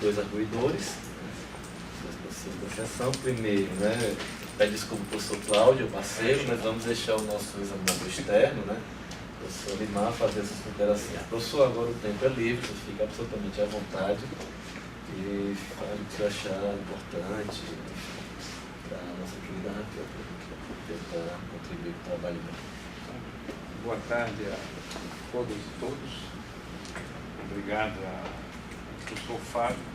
dois arguidores, dois professores da sessão. Primeiro, né, pede desculpa para o professor Cláudio, parceiro, mas vamos deixar o nosso examinador externo, né, o professor Limar, fazer essas considerações. Professor, agora o tempo é livre, você fica absolutamente à vontade e fale o que você achar importante para a nossa atividade, para tentar contribuir para o trabalho dele. Boa tarde a todas e todos. Obrigado ao professor Fábio.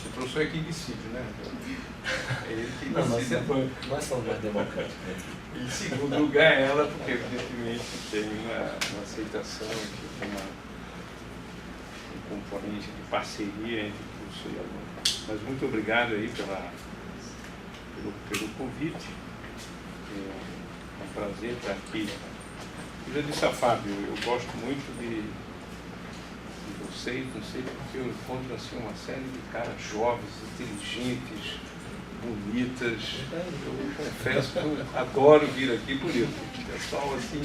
O professor é quem decide, né? É ele que decide a banca. Nós somos mais democráticos. Em segundo lugar, ela, porque evidentemente tem uma aceitação, tem um componente de parceria entre o professor e aluno. Mas muito obrigado aí pelo convite. É um prazer estar aqui. Eu já disse a Fábio, eu gosto muito de vocês, não sei porque eu encontro assim uma série de caras jovens, inteligentes, bonitas. Eu confesso que eu adoro vir aqui por isso. Pessoal assim,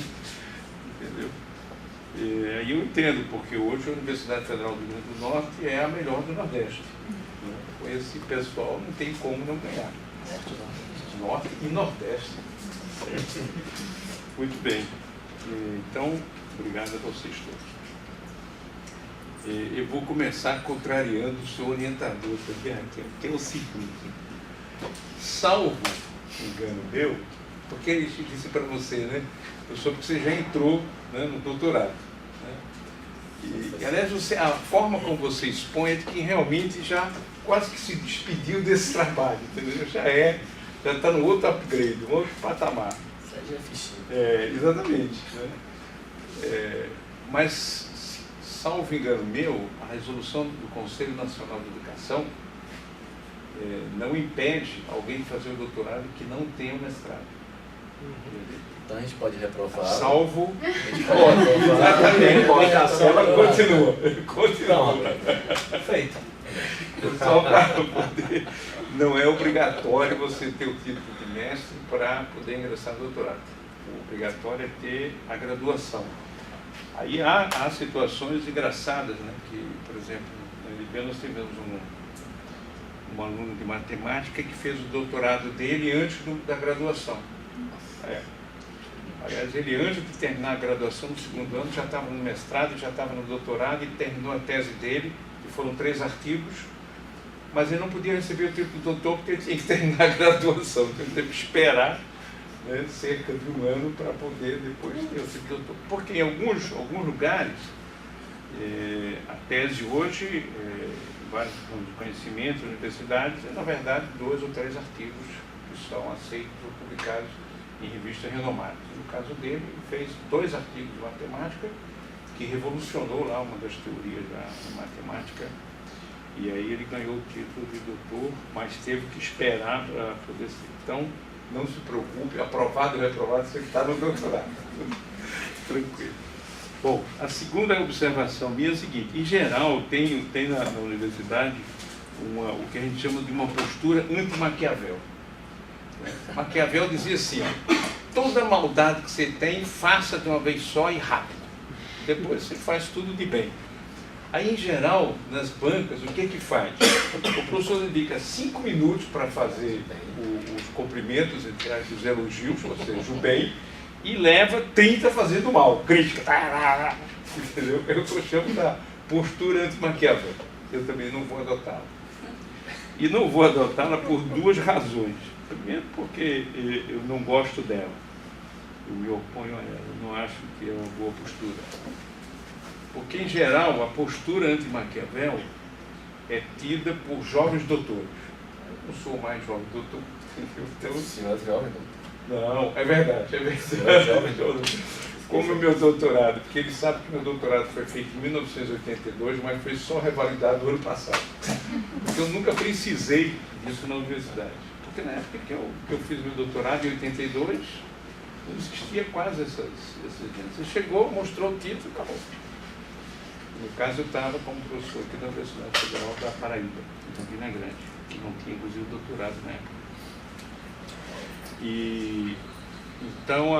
entendeu? E eu entendo, porque hoje a Universidade Federal do Rio Grande do Norte é a melhor do Nordeste. Com esse pessoal não tem como não ganhar. Norte e Nordeste. Muito bem. Então, obrigado a vocês todos. Eu vou começar contrariando o seu orientador também, que é o seguinte: salvo engano meu, porque ele disse para você, né, professor, porque você já entrou, né, no doutorado. Né? E, aliás, a forma como você expõe é de que realmente já quase que se despediu desse trabalho, entendeu? Já está no outro upgrade, no outro patamar. Isso aí já é fichinho. Exatamente. Né? Mas, salvo engano meu, a resolução do Conselho Nacional de Educação não impede alguém de fazer o doutorado que não tenha o mestrado. Então a gente pode reprovar. Salvo. A gente pode reprovar. Exatamente. Continua. Feito. Só para poder. Não é obrigatório você ter o título de mestre para poder ingressar no doutorado. O obrigatório é ter a graduação. Aí há situações engraçadas, né? Que, por exemplo, na UNB nós tivemos um aluno de matemática que fez o doutorado dele antes da graduação. Aliás, ele antes de terminar a graduação, no segundo ano, já estava no mestrado, já estava no doutorado e terminou a tese dele, que foram 3 artigos, mas ele não podia receber o título de doutor porque ele tinha que terminar a graduação, então ele teve que esperar, né, cerca de 1 ano para poder depois ter o título de doutor. Porque em alguns lugares, a tese hoje, vários conhecimentos, universidades, na verdade 2 ou 3 artigos que são aceitos ou publicados em revistas renomadas. No caso dele, ele fez 2 artigos de matemática que revolucionou lá uma das teorias da matemática, e aí ele ganhou o título de doutor, mas teve que esperar para poder ser. Então, não se preocupe, aprovado ou reprovado, você está no doutorado. Tranquilo. Bom, a segunda observação minha é a seguinte: em geral, tem na universidade o que a gente chama de uma postura anti-Maquiavel. Maquiavel dizia assim: ó, toda maldade que você tem, faça de uma vez só e rápido. Depois você faz tudo de bem. Aí, em geral, nas bancas, o que faz? O professor dedica 5 minutos para fazer os cumprimentos, entre os elogios, ou seja, o bem, e leva 30 fazendo mal, crítica. Entendeu? Eu chamo da postura anti-Maquiavel. Eu também não vou adotá-la. E não vou adotá-la por 2 razões. Primeiro, porque eu não gosto dela. Eu me oponho a ela. Eu não acho que é uma boa postura. Porque, em geral, a postura anti-Maquiavel é tida por jovens doutores. Eu não sou mais jovem doutor. Então, O senhor é jovem, não, é verdade. Como o meu doutorado, porque ele sabe que meu doutorado foi feito em 1982, mas foi só revalidado no ano passado. Porque eu nunca precisei disso na universidade. Porque na época que eu fiz meu doutorado, em 82, não existia quase essas gente. Você chegou, mostrou o título e acabou. No caso, eu estava como professor aqui da Universidade Federal da Paraíba, em Campina Grande, que não tinha, inclusive, doutorado na época. E então,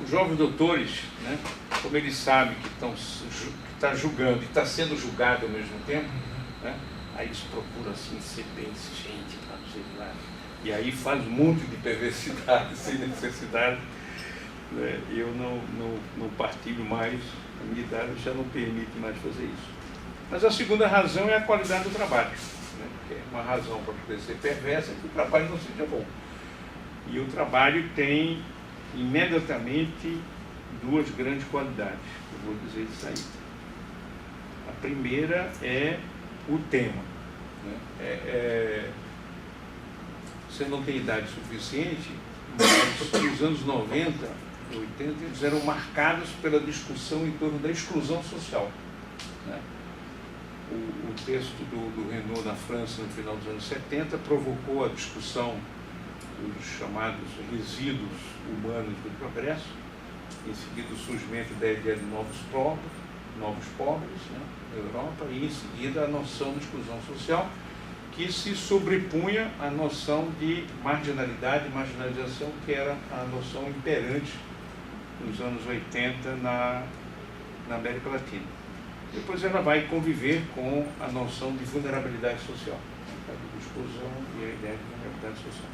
os jovens doutores, né, como ele sabe que está julgando e está sendo julgado ao mesmo tempo, né? Aí eles procuram assim, ser bem exigente para não sei lá. E aí faz um monte de perversidade sem necessidade. Né? Eu não partilho mais, a minha idade já não permite mais fazer isso. Mas a segunda razão é a qualidade do trabalho, né? Que é uma razão para poder ser perversa é que o trabalho não seja bom. E o trabalho tem imediatamente duas grandes qualidades, eu vou dizer isso aí. A primeira é o tema. Né? Você não tem idade suficiente, mas os anos 90, 80, eles eram marcados pela discussão em torno da exclusão social. Né? O texto do Renaud na França no final dos anos 70 provocou a discussão dos chamados resíduos humanos do progresso. Em seguida o surgimento da ideia de novos pobres, né, na Europa, e em seguida a noção de exclusão social, que se sobrepunha à noção de marginalidade e marginalização, que era a noção imperante nos anos 80 na América Latina. Depois ela vai conviver com a noção de vulnerabilidade social, de exclusão e a ideia de vulnerabilidade social.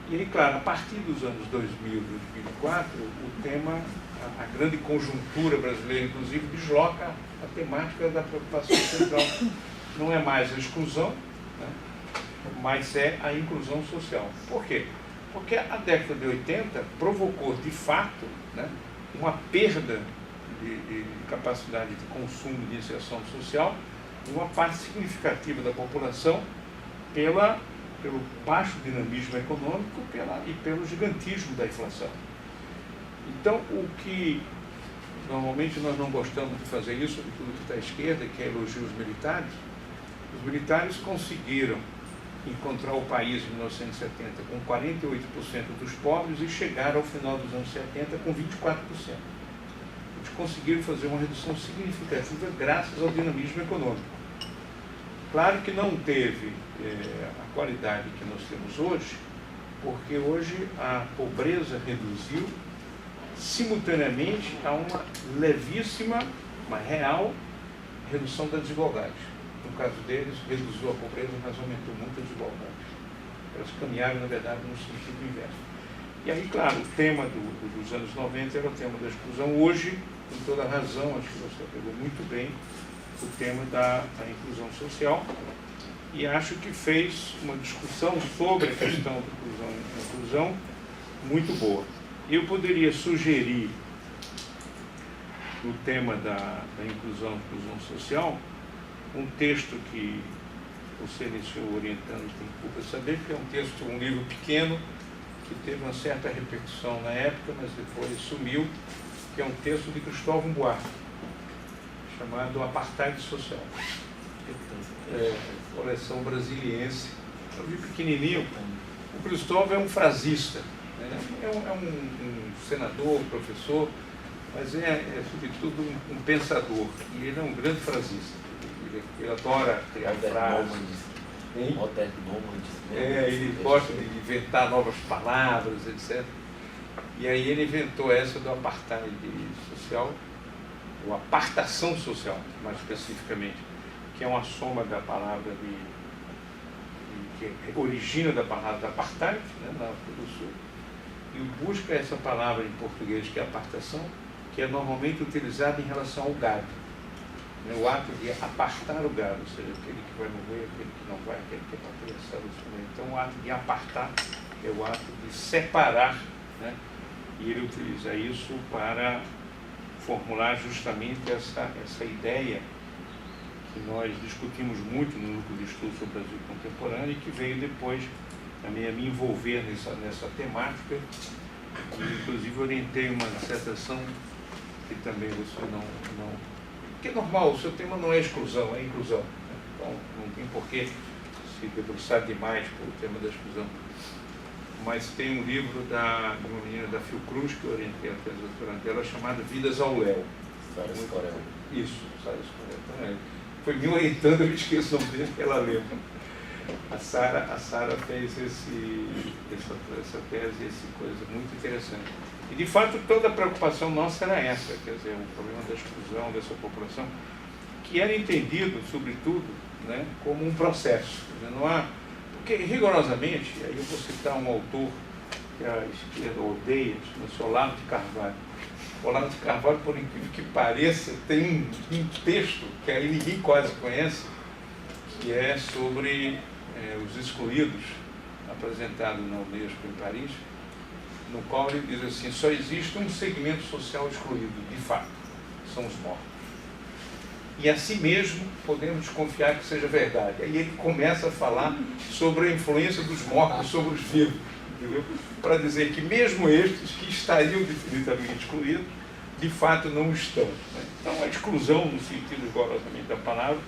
E aí, claro, a partir dos anos 2000 e 2004, o tema, a grande conjuntura brasileira, inclusive, desloca a temática da preocupação central. Não é mais a exclusão, né, mas é a inclusão social. Por quê? Porque a década de 80 provocou, de fato, né, uma perda de capacidade de consumo de inserção social de uma parte significativa da população pelo baixo dinamismo econômico e pelo gigantismo da inflação. Então, o que normalmente nós não gostamos de fazer isso, sobretudo que está à esquerda, que é elogiar os militares conseguiram encontrar o país em 1970 com 48% dos pobres e chegaram ao final dos anos 70 com 24%. Eles conseguiram fazer uma redução significativa graças ao dinamismo econômico. Claro que não teve a qualidade que nós temos hoje, porque hoje a pobreza reduziu simultaneamente a uma levíssima, uma real redução da desigualdade. No caso deles, reduziu a pobreza, mas aumentou muito a desigualdade. Elas caminharam, na verdade, no sentido inverso. E aí, claro, o tema dos anos 90 era o tema da exclusão. Hoje, com toda a razão, acho que você pegou muito bem o tema da inclusão social, e acho que fez uma discussão sobre a questão da inclusão muito boa. Eu poderia sugerir, no tema da inclusão social, um texto que você iniciou orientando, tem culpa de saber, que é um texto, um livro pequeno, que teve uma certa repercussão na época, mas depois sumiu, que é um texto de Cristóvão Buarque, chamado Apartheid Social. Coleção brasiliense. Eu vi pequenininho. O Cristóvão é um frasista, né? É um senador, professor, mas é sobretudo um pensador. E ele é um grande frasista. Ele adora criar frases. Ele gosta de inventar novas palavras, etc. E aí ele inventou essa do apartheid social, ou apartação social, mais especificamente, que é uma soma da palavra que origina da palavra apartheid, né, na África do Sul, e busca essa palavra em português, que é apartação, que é normalmente utilizada em relação ao gado. Né, o ato de apartar o gado, ou seja, aquele que vai morrer, aquele que não vai, aquele que é para ter essa luta. Então, o ato de apartar é o ato de separar, né, e ele utiliza isso para formular justamente essa ideia que nós discutimos muito no Núcleo de Estudos sobre o Brasil Contemporâneo e que veio depois também a me envolver nessa temática, e inclusive orientei uma dissertação que também você não... Porque é normal, o seu tema não é exclusão, é inclusão. Né? Então não tem porquê se debruçar demais pelo tema da exclusão. Mas tem um livro de uma menina da Fiocruz, que eu orientei a tese doutorando dela, chamada Vidas ao Léu. Isso, Sara Escorel. Então, foi me orientando, eu me esqueço o nome dele, que ela lembra. A Sara fez essa tese, essa coisa muito interessante. E, de fato, toda a preocupação nossa era essa, quer dizer, o problema da exclusão dessa população, que era entendido, sobretudo, né, como um processo. Quer dizer, não há... Porque, rigorosamente, aí eu vou citar um autor que a esquerda odeia, chama-se Olavo de Carvalho. Olavo de Carvalho, por incrível que pareça, tem um texto que aí ninguém quase conhece, que é sobre os excluídos, apresentado na Unesco em Paris, no qual ele diz assim: só existe um segmento social excluído, de fato, são os mortos. E assim mesmo podemos confiar que seja verdade. Aí ele começa a falar sobre a influência dos mortos sobre os vivos, para dizer que mesmo estes que estariam definitivamente excluídos, de fato não estão. Né? Então a exclusão, no sentido rigorosamente da palavra,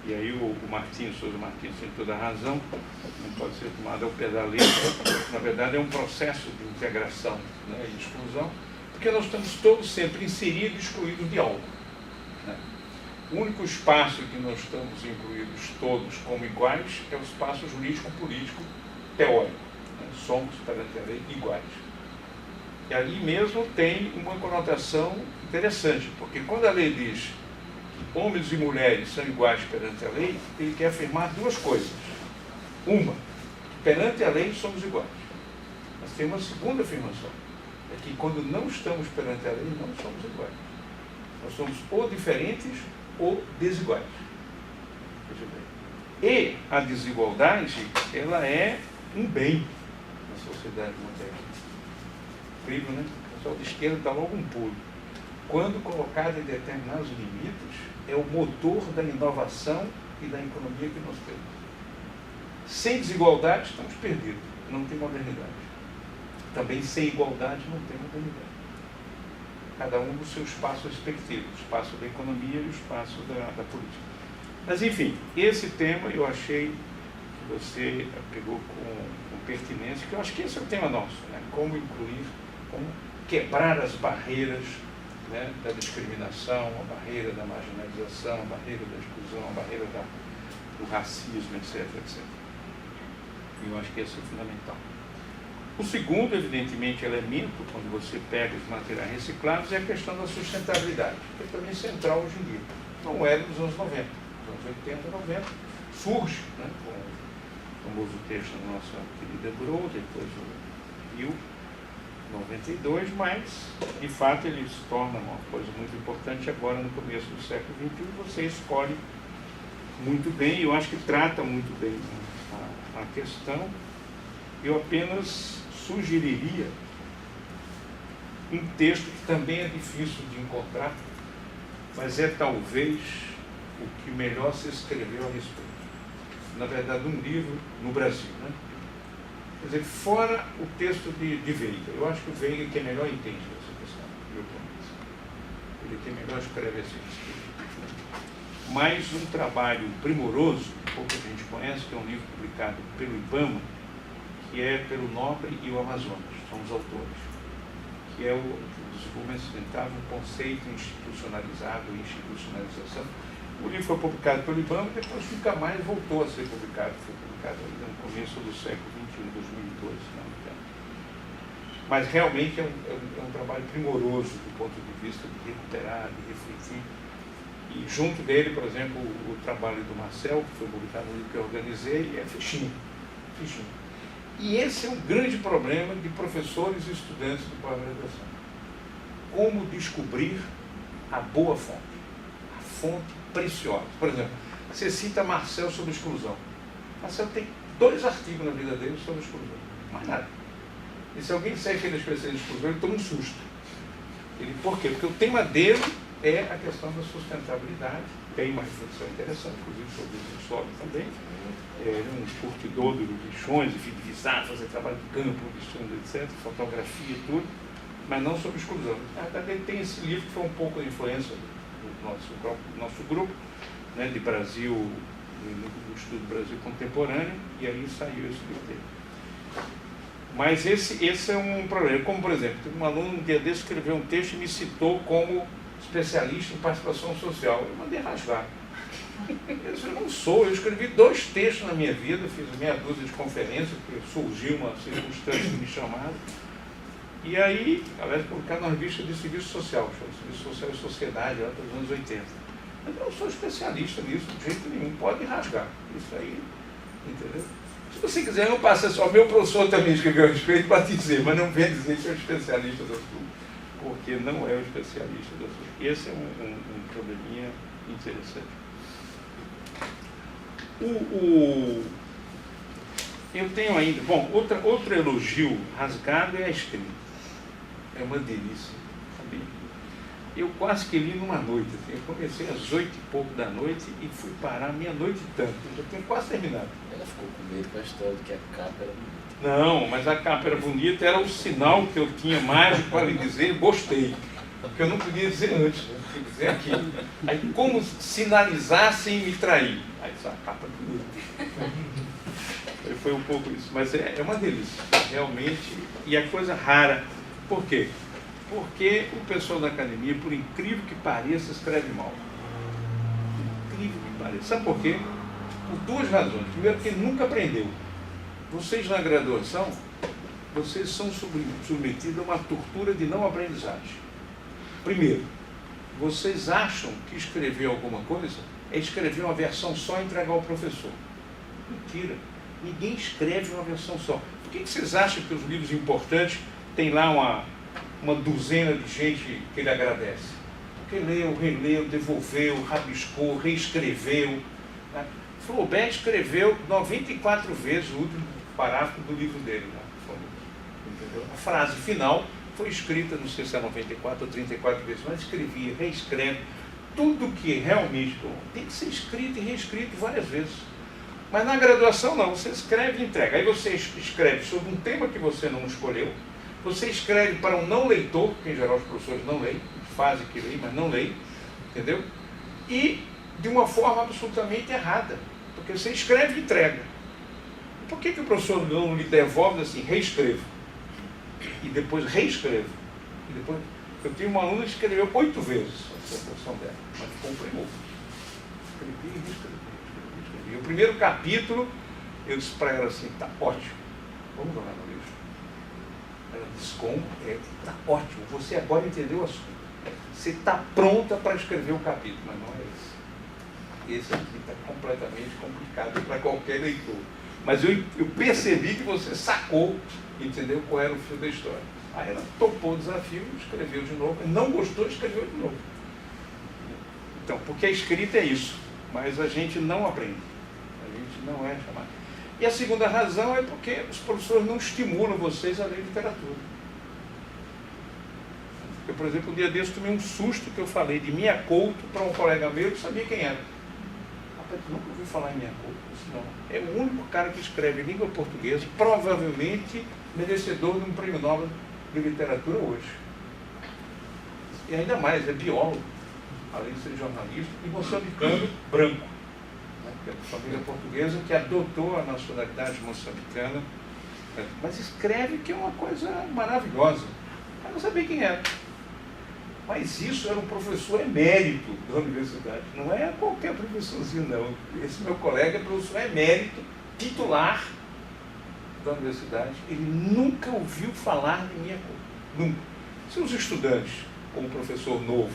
e aí o Souza Martins tem toda a razão, não pode ser tomado ao pé da letra, na verdade é um processo de integração, né, e exclusão, porque nós estamos todos sempre inseridos e excluídos de algo. Né? O único espaço que nós estamos incluídos todos como iguais é o espaço jurídico-político teórico. Né? Somos, perante a lei, iguais. E ali mesmo tem uma conotação interessante, porque quando a lei diz que homens e mulheres são iguais perante a lei, ele quer afirmar duas coisas. Uma, perante a lei somos iguais. Mas tem uma segunda afirmação, é que quando não estamos perante a lei, não somos iguais. Nós somos ou diferentes ou desiguais. E a desigualdade, ela é um bem na sociedade moderna. Incrível, né? O pessoal de esquerda dá logo um pulo. Quando colocado em determinados limites, é o motor da inovação e da economia que nós temos. Sem desigualdade, estamos perdidos. Não tem modernidade. Também sem igualdade, não tem modernidade. Cada um no seu espaço respectivo, o espaço da economia e o espaço da política. Mas, enfim, esse tema eu achei que você pegou com pertinência, que eu acho que esse é o tema nosso, né? Como incluir, como quebrar as barreiras, né, da discriminação, a barreira da marginalização, a barreira da exclusão, a barreira do racismo, etc, etc. E eu acho que esse é fundamental. O segundo, evidentemente, elemento, quando você pega os materiais reciclados, é a questão da sustentabilidade, que é também central hoje em dia. Não era nos anos 90. Nos anos 80, 90, surge, né, com o famoso texto da nossa querida Groh, depois o Rio, 92, mas, de fato, ele se torna uma coisa muito importante agora, no começo do século XXI. Você escolhe muito bem, eu acho que trata muito bem a questão. Eu apenas sugeriria um texto que também é difícil de encontrar, mas é talvez o que melhor se escreveu a respeito. Na verdade, um livro no Brasil, né? Quer dizer, fora o texto de Veiga. Eu acho que o Veiga é quem melhor entende essa questão, meu ponto de vista. Ele quem melhor escreve esse respeito. Mas um trabalho primoroso, pouca gente conhece, que é um livro publicado pelo IBAMA, que é pelo Nobre e o Amazonas, são os autores, que é o desenvolvimento sustentável, um conceito institucionalizado e institucionalização. O livro foi publicado pelo IBAMA e depois nunca mais voltou a ser publicado. Foi publicado ainda no começo do século XXI, 2012, se não me engano. Mas realmente é um trabalho primoroso do ponto de vista de recuperar, de refletir. E junto dele, por exemplo, o trabalho do Marcel, que foi publicado no livro que eu organizei, é fichinho. E esse é um grande problema de professores e estudantes de pós-graduação. Como descobrir a boa fonte, a fonte preciosa. Por exemplo, você cita Marcel sobre exclusão. Marcel tem 2 artigos na vida dele sobre exclusão, mais nada. E se alguém disser que ele é especialista em exclusão, ele toma um susto. Por quê? Porque o tema dele é a questão da sustentabilidade. Tem uma reflexão interessante, inclusive sobre o solo também. Ele é um curtidor de bichões, enfim, de visar, fazer trabalho de campo, bichões, etc., fotografia e tudo, mas não sobre exclusão. Na verdade, ele tem esse livro que foi um pouco a influência do nosso grupo, né, de Brasil, do estudo Brasil Contemporâneo, e aí saiu esse livro dele. Mas esse é um problema. Como, por exemplo, teve um aluno um dia desse escreveu um texto e me citou como especialista em participação social. Eu mandei rasgar. Eu disse, eu não sou, eu escrevi 2 textos na minha vida, fiz meia dúzia de conferências, porque surgiu uma circunstância que me chamaram. E aí, aliás, publicado na revista de Serviço Social, chama Serviço Social e Sociedade, lá dos anos 80. Mas eu não sou especialista nisso, de jeito nenhum, pode rasgar. Isso aí, entendeu? Se você quiser, eu passo só. Meu professor também escreveu a respeito para dizer, mas não vem dizer que é um especialista do assunto, porque não é um especialista do assunto. Esse é um probleminha interessante. Eu tenho ainda, bom, outro elogio rasgado é a escrita. É uma delícia, sabia? Eu quase que li numa noite. Assim, eu comecei às 8 e pouco da noite e fui parar meia-noite e tanto. Eu já tenho quase terminado. Ela ficou com medo com a história de que a capa era bonita. Não, mas a capa era bonita, era o sinal que eu tinha mágico para lhe dizer, gostei. Porque eu não podia dizer antes, né? Eu podia dizer aqui. Aí como sinalizar sem me trair? Aí essa capa é bonita. Foi um pouco isso, mas é uma delícia, realmente, e é coisa rara. Por quê? Porque o pessoal da academia, por incrível que pareça, escreve mal. Por incrível que pareça. Sabe por quê? Por 2 razões. Primeiro, porque nunca aprendeu. Vocês na graduação, vocês são submetidos a uma tortura de não aprendizagem. Primeiro, vocês acham que escrever alguma coisa é escrever uma versão só e entregar ao professor. Mentira. Ninguém escreve uma versão só. Por que vocês acham que os livros importantes tem lá uma duzena de gente que ele agradece? Porque leu, releu, devolveu, rabiscou, reescreveu. Né? Flaubert escreveu 94 vezes o último parágrafo do livro dele. Né? Entendeu? A frase final foi escrita, não sei se é 94 ou 34 vezes, mas escrevia, reescreve. Tudo que realmente tem que ser escrito e reescrito várias vezes. Mas na graduação não, você escreve e entrega. Aí você escreve sobre um tema que você não escolheu, você escreve para um não leitor, que em geral os professores não leem, fazem que leem, mas não leem, entendeu? E de uma forma absolutamente errada, porque você escreve e entrega. Por que o professor não lhe devolve assim, reescrevo, e depois reescrevo? E depois, eu tinha uma aluna que escreveu 8 vezes a porção dela, mas ficou um primor. Escrevi e reescrevi. E o primeiro capítulo, eu disse para ela assim, está ótimo, vamos olhar no livro. Ela disse, como? Está ótimo, você agora entendeu o assunto. Você está pronta para escrever o capítulo, mas não é esse. Esse aqui está completamente complicado para qualquer leitor. Mas eu percebi que você sacou, entendeu qual era o fio da história. Aí ela topou o desafio, escreveu de novo, não gostou, escreveu de novo. Então, porque a escrita é isso, mas a gente não aprende. A gente não é chamado. E a segunda razão é porque os professores não estimulam vocês a ler literatura. Eu, por exemplo, um dia desse tomei um susto que eu falei de Mia Couto para um colega meu que sabia quem era. Rapaz, tu nunca ouviu falar em Mia Couto? Não. É o único cara que escreve em língua portuguesa, provavelmente merecedor de um prêmio Nobel de literatura hoje. E ainda mais, é biólogo, além de ser jornalista, e moçambicano branco. É uma família portuguesa que adotou a nacionalidade moçambicana, mas escreve que é uma coisa maravilhosa. Eu não sabia quem era. Mas isso era um professor emérito da universidade. Não é qualquer professorzinho, não. Esse meu colega é professor emérito, titular da universidade. Ele nunca ouviu falar de Mia Couto. Nunca. Se os estudantes, como professor novo,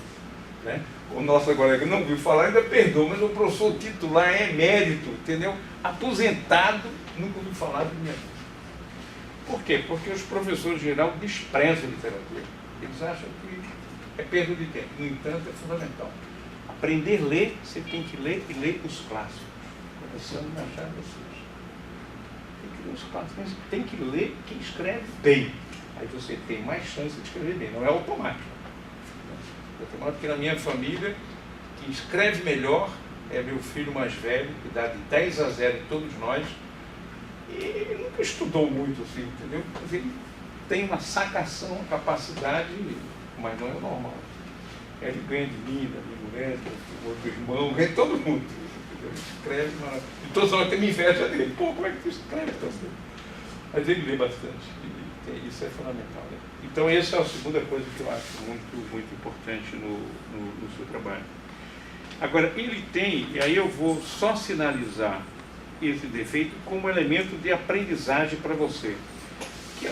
né? O nosso colega não ouviu falar, ainda perdoa, mas o professor titular é emérito, entendeu? Aposentado, nunca ouviu falar de Mia Couto. Por quê? Porque os professores, em geral, desprezam a literatura. Eles acham que é perda de tempo. No entanto, é fundamental. Aprender a ler, você tem que ler e ler os clássicos. Começando na Machado de Assis. Tem que ler os clássicos, mas tem que ler quem escreve bem. Aí você tem mais chance de escrever bem. Não é automático. É automático porque na minha família, quem escreve melhor é meu filho mais velho, que dá de 10-0 em todos nós. E ele nunca estudou muito assim, entendeu? Mas ele tem uma sacação, uma capacidade, mas não é normal. Ele ganha de mim, da minha mulher, do outro irmão, ganha de todo mundo. Ele escreve, e todos nós temos inveja dele. Pô, como é que tu escreve tanto? Mas ele lê bastante. Isso é fundamental. Né? Então, essa é a segunda coisa que eu acho muito, muito importante no seu trabalho. Agora, ele tem, e aí eu vou só sinalizar esse defeito como elemento de aprendizagem para você, que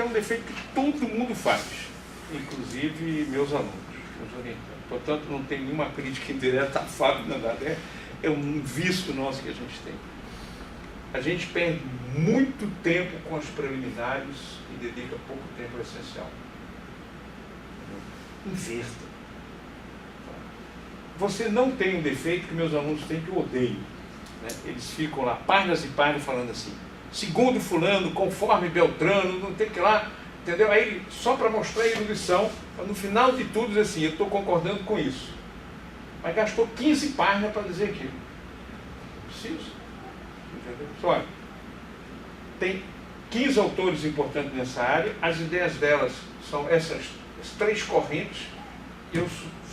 é um defeito que todo mundo faz, inclusive meus alunos, meus orientandos. Portanto, não tem nenhuma crítica indireta a Fábio, nada, é um vício nosso que a gente tem. A gente perde muito tempo com as preliminares e dedica pouco tempo ao essencial. Inverta. Você não tem um defeito que meus alunos têm, que eu odeio. Né? Eles ficam lá, páginas e páginas, falando assim, segundo fulano, conforme Beltrano, não tem que ir lá, entendeu? Aí, só para mostrar a erudição, no final de tudo, diz assim, eu estou concordando com isso. Mas gastou 15 páginas para dizer aquilo. Não preciso. Entendeu? Olha, tem 15 autores importantes nessa área, as ideias delas são essas 3 correntes, eu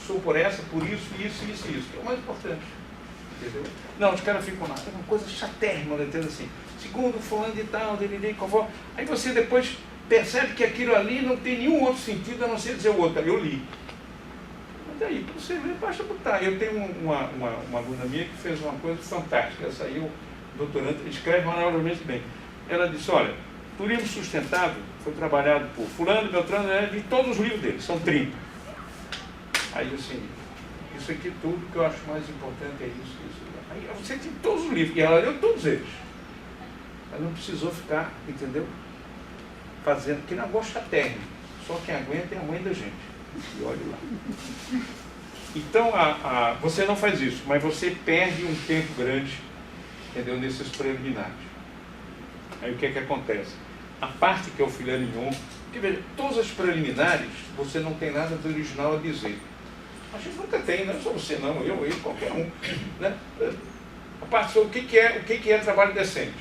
sou por essa, por isso, isso, que é o mais importante. Entendeu? Não, os caras ficam lá, é uma coisa chatérrima, entendeu? Assim, segundo fulano de tal, dele, conforme. Aí você depois percebe que aquilo ali não tem nenhum outro sentido a não ser dizer o outro. Eu li. Mas daí, para você ver, basta botar. Eu tenho uma aluna minha que fez uma coisa fantástica. Essa aí, o doutorando, escreve maravilhosamente bem. Ela disse, olha, o livro sustentável foi trabalhado por fulano, Beltrano, de todos os livros dele, são 30. Aí, assim, isso aqui tudo que eu acho mais importante é isso. Aí você tem todos os livros, e ela leu todos eles. Ela não precisou ficar, entendeu? Fazendo, que negócio chatérrimo. Só quem aguenta é a mãe da gente. E olha lá. Então, você não faz isso, mas você perde um tempo grande, entendeu? Nesses preliminares. Aí o que é que acontece? A parte que é o filé mignon, porque veja, todas as preliminares, você não tem nada de original a dizer. A gente nunca tem, não é só você não, eu, qualquer um. Né? A parte sobre o que é trabalho decente.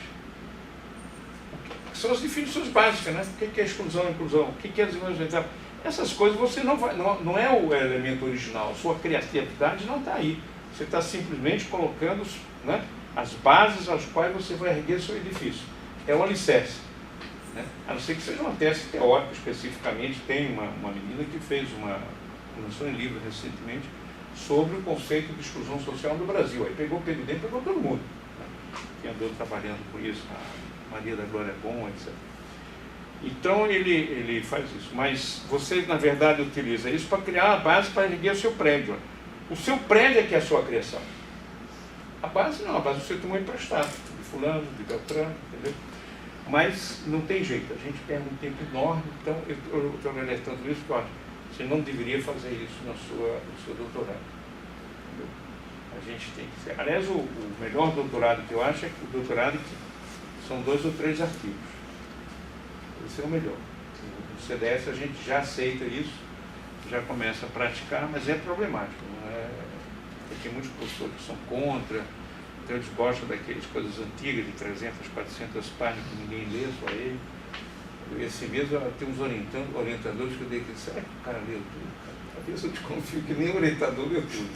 São as definições básicas, né? O que é exclusão, inclusão, o que é desenvolvimento. Essas coisas você não é o elemento original, sua criatividade não está aí. Você está simplesmente colocando, né, as bases às quais você vai erguer seu edifício. É o alicerce. Né? A não ser que seja uma tese teórica especificamente. Tem uma menina que fez lançou um livro recentemente sobre o conceito de exclusão social no Brasil. Aí pegou o PNUD e pegou todo mundo, né? Que andou trabalhando com isso, a Maria da Glória Bom, etc. Então ele faz isso, mas você na verdade utiliza isso para criar a base para erguer o seu prédio. O seu prédio é que é a sua criação. A base não, a base você tomou emprestado, de fulano, de Beltrano, entendeu? Mas não tem jeito, a gente perde um tempo enorme, então eu estou alertando isso, que eu acho. Você não deveria fazer isso no seu doutorado. Entendeu? A gente tem que ser. Aliás, o melhor doutorado que eu acho é o doutorado que são 2 ou 3 artigos. Esse é o melhor. No CDS a gente já aceita isso, já começa a praticar, mas é problemático. Não é? Tem muitos professores que são contra, então eles gostam daquelas coisas antigas de 300, 400 páginas que ninguém lê, só ele. Esse mesmo, tem uns orientadores que eu dei que será que o cara leu tudo? Às vezes eu desconfio que nem o orientador leu tudo.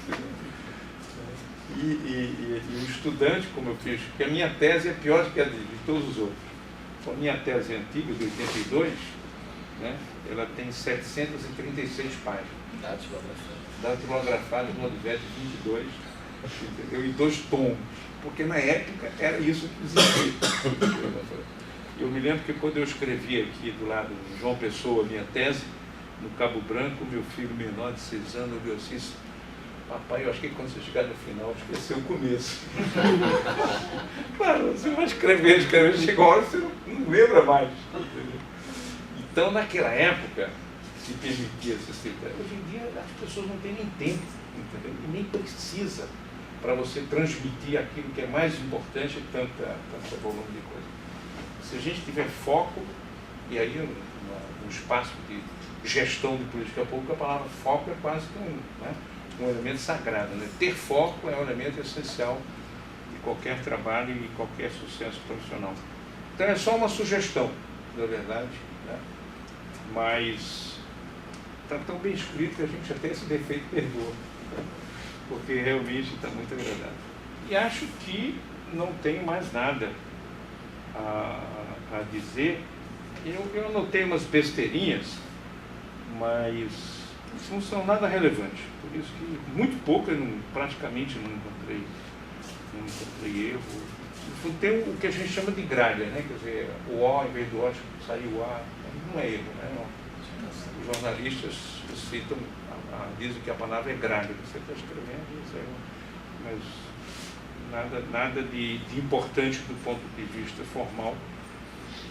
E o estudante, como eu fiz, que a minha tese é pior do que a de todos os outros. A minha tese é antiga, de 82, né? Ela tem 736 páginas. Datilografada, no Odivete 22, entendeu? E 2 tomos. Porque na época era isso que existia. Eu me lembro que quando eu escrevi aqui do lado de João Pessoa, minha tese, no Cabo Branco, meu filho menor de 6 anos olhou assim, papai, eu acho que quando você chegar no final, esqueceu o começo. Claro, você vai escrever, chega uma hora você não lembra mais. Entendeu? Então, naquela época, se permitia esse critério. Hoje em dia, as pessoas não têm nem tempo, entendeu? E nem precisa para você transmitir aquilo que é mais importante, tanto volume de coisa. Se a gente tiver foco, e aí um espaço de gestão de política pública, a palavra foco é quase que um elemento sagrado. Né? Ter foco é um elemento essencial de qualquer trabalho e qualquer sucesso profissional. Então é só uma sugestão, na verdade, né? Mas está tão bem escrito que a gente até esse defeito perdoa, porque realmente está muito agradável. E acho que não tem mais nada a dizer. Eu anotei umas besteirinhas, mas não são nada relevantes. Por isso que muito pouco, praticamente não encontrei erro. Tem o que a gente chama de gralha, né? Quer dizer, o O em vez do O saiu o A, não é erro, né? Não. Os jornalistas citam, dizem que a palavra é gralha, você está escrevendo, isso é, mas nada de importante do ponto de vista formal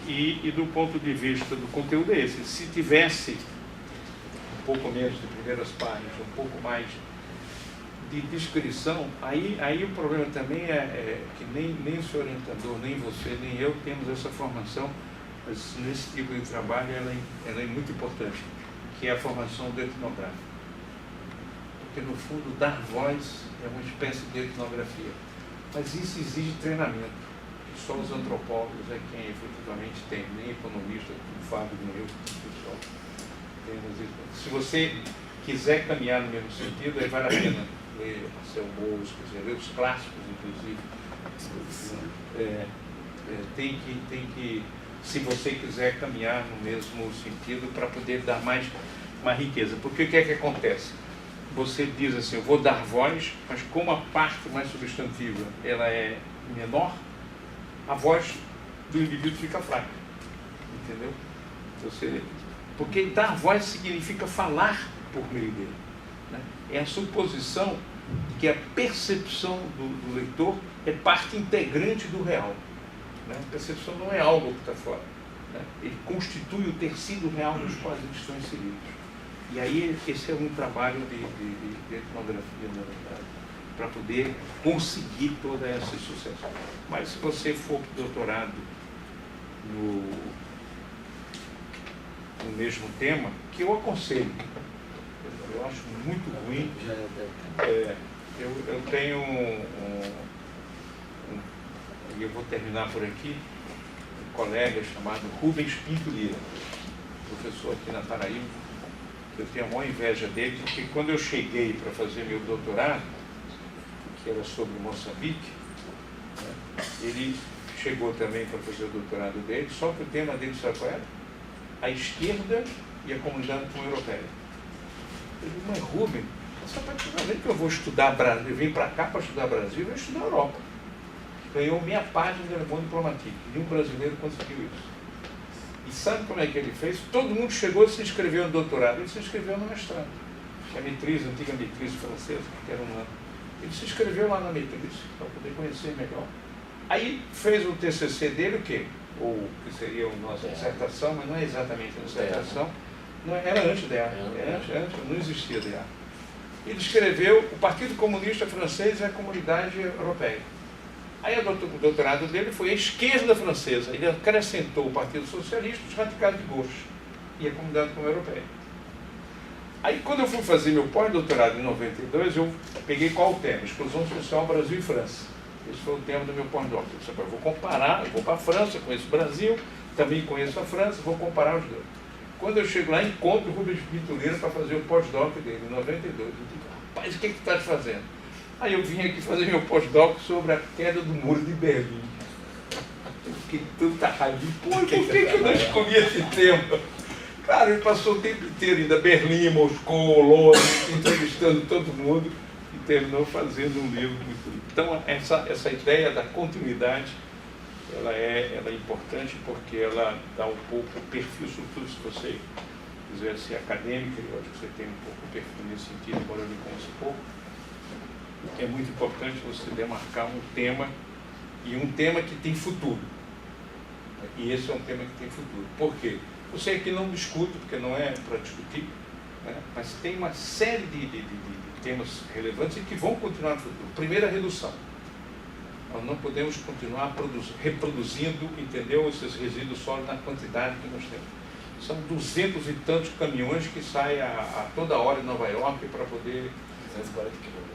e do ponto de vista do conteúdo é esse. Se tivesse um pouco menos de primeiras páginas, um pouco mais de descrição, aí o problema também é que nem o seu orientador, nem você, nem eu temos essa formação, mas nesse tipo de trabalho ela é muito importante, que é a formação do etnográfico. Porque, no fundo, dar voz é uma espécie de etnografia. Mas isso exige treinamento, que só os antropólogos é quem efetivamente tem, nem economista, como o Fábio, nem eu, pessoal. Se você quiser caminhar no mesmo sentido, aí vale a pena ler Marcel Mauss, quer dizer, ler os clássicos, inclusive. Tem que, se você quiser caminhar no mesmo sentido, para poder dar mais riqueza. Porque o que é que acontece? Você diz assim, eu vou dar voz, mas como a parte mais substantiva ela é menor, a voz do indivíduo fica fraca. Entendeu? Porque dar voz significa falar por meio dele. Né? É a suposição de que a percepção do leitor é parte integrante do real. Né? A percepção não é algo que está fora. Né? Ele constitui o tecido real nos quais eles estão inseridos. E aí esse é um trabalho de etnografia, na verdade, para poder conseguir todo esse sucesso. Mas se você for para o doutorado no mesmo tema, que eu aconselho, eu acho muito ruim, eu tenho e eu vou terminar por aqui, um colega chamado Rubens Pinto Lira, professor aqui na Paraíba. Eu tenho a maior inveja dele, porque quando eu cheguei para fazer meu doutorado, que era sobre Moçambique, né, ele chegou também para fazer o doutorado dele, só que o tema dele, sabe qual era? A esquerda e a comunidade europeia. Eu digo, mas Rubem, essa praticamente que eu vou estudar Brasil, eu vim para cá para estudar Brasil, eu vou estudar Europa. Ganhou meia página de Le Monde Diplomatique, e um brasileiro conseguiu isso. E sabe como é que ele fez? Todo mundo chegou e se inscreveu no doutorado. Ele se inscreveu no mestrado. A matriz, a antiga matriz francesa, que era um ano. Ele se inscreveu lá na matriz, para poder conhecer melhor. Aí fez o TCC dele, o quê? Ou que seria a nossa dissertação, mas não é exatamente a dissertação. Não, era antes da antes, não existia DA. Ele escreveu o Partido Comunista Francês e a Comunidade Europeia. Aí o doutorado dele foi a esquerda francesa. Ele acrescentou o Partido Socialista, os radicais de gauche e a Comunidade Europeia. Aí quando eu fui fazer meu pós-doutorado em 92, eu peguei qual o tema? Exclusão Social Brasil e França. Esse foi o tema do meu pós-doutorado. Eu vou comparar, eu vou para a França, conheço o Brasil, também conheço a França, vou comparar os dois. Quando eu chego lá, encontro o Rubens Pinto Lira para fazer o pós-doc dele, em 92. Eu digo, rapaz, o que tu estás fazendo? Aí eu vim aqui fazer meu pós-doc sobre a queda do muro de Berlim. Eu fiquei tanta raiva. Por que eu não escolhi esse tema? Cara, ele passou o tempo inteiro ainda Berlim, Moscou, Londres, entrevistando todo mundo e terminou fazendo um livro muito lindo. Então, essa ideia da continuidade, ela é importante porque ela dá um pouco o perfil, sobretudo se você quiser ser acadêmico, eu acho que você tem um pouco o perfil nesse sentido, embora eu lhe conheça pouco. É muito importante você demarcar um tema, e um tema que tem futuro. E esse é um tema que tem futuro. Por quê? Você aqui não discute, porque não é para discutir, né? Mas tem uma série de temas relevantes e que vão continuar no futuro. Primeiro, a redução. Nós não podemos continuar reproduzindo, entendeu, esses resíduos sólidos na quantidade que nós temos. São 200 e tantos caminhões que saem a toda hora em Nova York para poder... 240 quilômetros.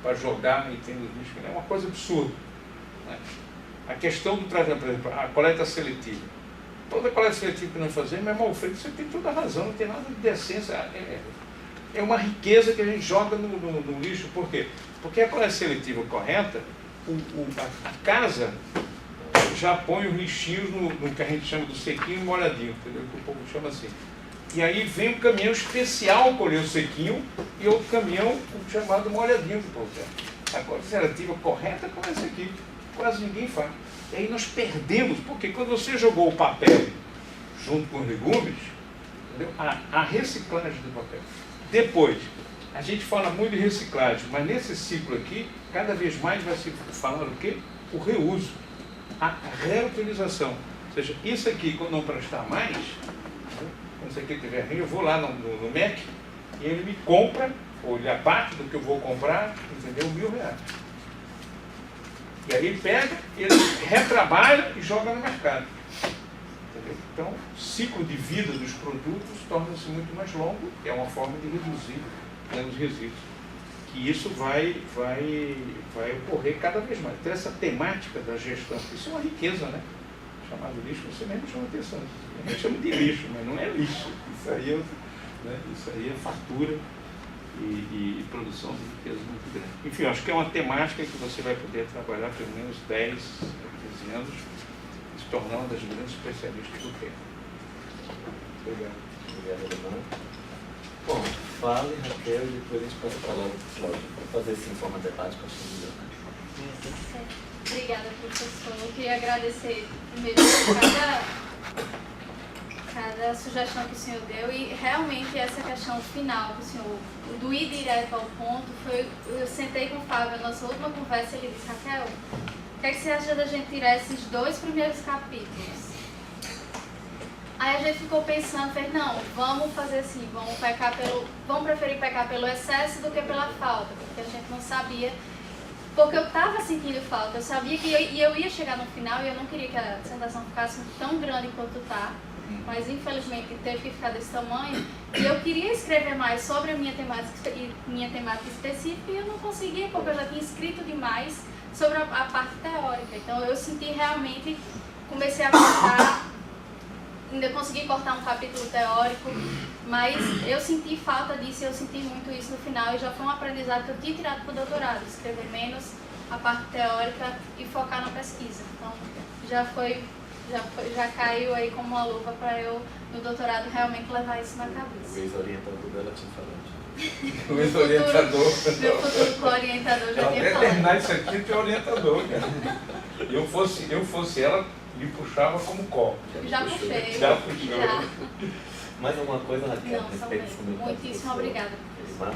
Para jogar em termos de lixo. É uma coisa absurda. Né? A questão do tratamento, por exemplo, a coleta seletiva. Toda coleta seletiva que nós fazemos é mal feita, você tem toda a razão, não tem nada de decência. É uma riqueza que a gente joga no lixo. Por quê? Porque a coleta seletiva correta, a casa já põe os lixinhos no que a gente chama do sequinho e molhadinho, entendeu? Que o povo chama assim. E aí vem um caminhão especial colher o sequinho e outro caminhão chamado molhadinho do projeto. A cooperativa correta como essa aqui, quase ninguém faz. E aí nós perdemos, porque quando você jogou o papel junto com os legumes, entendeu? A reciclagem do papel. Depois, a gente fala muito de reciclagem, mas nesse ciclo aqui, cada vez mais vai se falar o quê? O reuso, a reutilização. Ou seja, isso aqui, quando não prestar mais, quando isso aqui estiver ruim, eu vou lá no MEC e ele me compra, ou ele abate do que eu vou comprar, entendeu? R$1.000. E aí ele pega, ele retrabalha e joga no mercado. Entendeu? Então, o ciclo de vida dos produtos torna-se muito mais longo, é uma forma de reduzir, né, os resíduos. Que isso vai ocorrer cada vez mais. Então, essa temática da gestão, isso é uma riqueza, né? Chamado lixo, você mesmo chama atenção. A gente chama de lixo, mas não é lixo. Isso aí é fartura e produção de riqueza muito grande. Enfim, acho que é uma temática que você vai poder trabalhar pelo menos 10 a 15 anos e se tornar uma das grandes especialistas do tema. Obrigado. Obrigado, irmão. Bom, fale, Raquel, e depois a gente pode falar do Cláudio. Vou fazer assim em forma temática, acho que é melhor, né? Obrigada, professor. Eu queria agradecer primeiro cada sugestão que o senhor deu e realmente essa questão final que o senhor, do ir direto ao ponto, eu sentei com o Fábio na nossa última conversa e ele disse: Raquel, o que é que você acha da gente tirar esses 2 primeiros capítulos? Aí a gente ficou pensando, fez, não, vamos fazer assim, vamos preferir pecar pelo excesso do que pela falta, porque a gente não sabia, porque eu estava sentindo falta, eu sabia que eu ia chegar no final e eu não queria que a dissertação ficasse tão grande quanto está, mas infelizmente teve que ficar desse tamanho, e eu queria escrever mais sobre a minha temática específica e eu não conseguia, porque eu já tinha escrito demais sobre a parte teórica, então eu senti realmente, comecei a cortar, ainda consegui cortar um capítulo teórico, mas eu senti falta disso, eu senti muito isso no final e já foi um aprendizado que eu tinha tirado para o doutorado, escrever menos a parte teórica e focar na pesquisa. Então já caiu aí como uma luva para eu no doutorado realmente levar isso na cabeça. O ex-orientador dela tinha falado. O ex-orientador. Meu futuro co-orientador já tinha Até falado. terminar isso aqui, tu é orientador, cara. Eu fosse ela, me puxava como copo. Já puxei. Já puxou. Já. Mais alguma coisa, Raquel? Não, a só respeito mesmo. do meu Muitíssimo professor obrigada. Elimar?